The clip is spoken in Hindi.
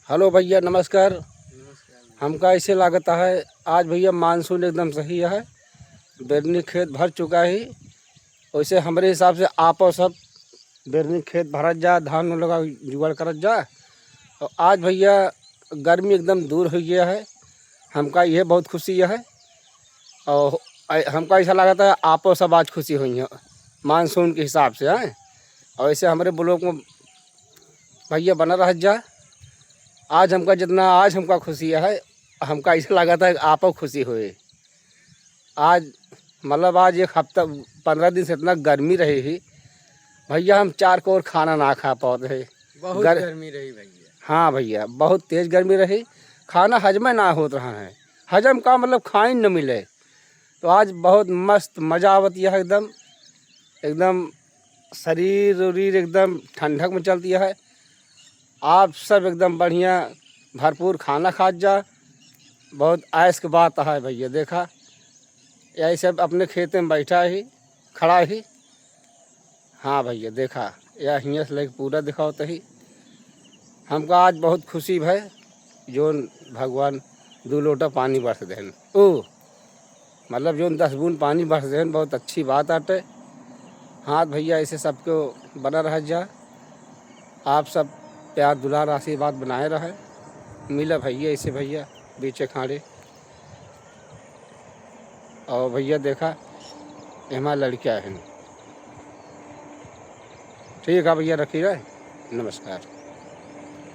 हेलो भैया नमस्कार। हमका ऐसे लागता है आज भैया मानसून एकदम सही है, बेरनी खेत भर चुका है। वैसे हमारे हिसाब से आपो सब बेरनी खेत भरत जा, धान लगा जुगाड़ करत जा। और आज भैया गर्मी एकदम दूर हो गया है, हमका यह बहुत खुशी है। और हमका ऐसा लगता है आपो सब आज खुशी हुई है मानसून के हिसाब से है। और ऐसे हमारे ब्लॉक में भैया बना रह जा। आज हमका खुशी है, हमका ऐसा लगा था आपको खुशी हुई। आज मतलब आज एक हफ्ता 15 दिन से इतना गर्मी रही ही भैया, हम 4 कोर खाना ना खा पाते। बहुत गर्मी रही भैया। हाँ भैया, बहुत तेज़ गर्मी रही, खाना हजम ना हो रहा है। हजम का मतलब खाई न मिले। तो आज बहुत मस्त मज़ा आवती है, एकदम एकदम शरीर उरीर एकदम ठंडक में चलती है। आप सब एकदम बढ़िया भरपूर खाना खा जा, बहुत आयस की बात है भैया। देखा यही सब अपने खेत में बैठा ही खड़ा ही। हाँ भैया देखा या हियाँ से लेके पूरा दिखाओ तो ही हमको आज बहुत खुशी है। जो भगवान 2 लोटा पानी बरस देन ओ मतलब जो 10 बूंद पानी बरस देन, बहुत अच्छी बात आटे। हाँ भैया ऐसे सबको बना रह जा, आप सब प्यार दुलार आशीर्वाद बनाए रहे। मिला भैया ऐसे भैया बीचे खाड़े। और भैया देखा हमारा लड़कियाँ हैं। ठीक है भैया, रखिए, नमस्कार।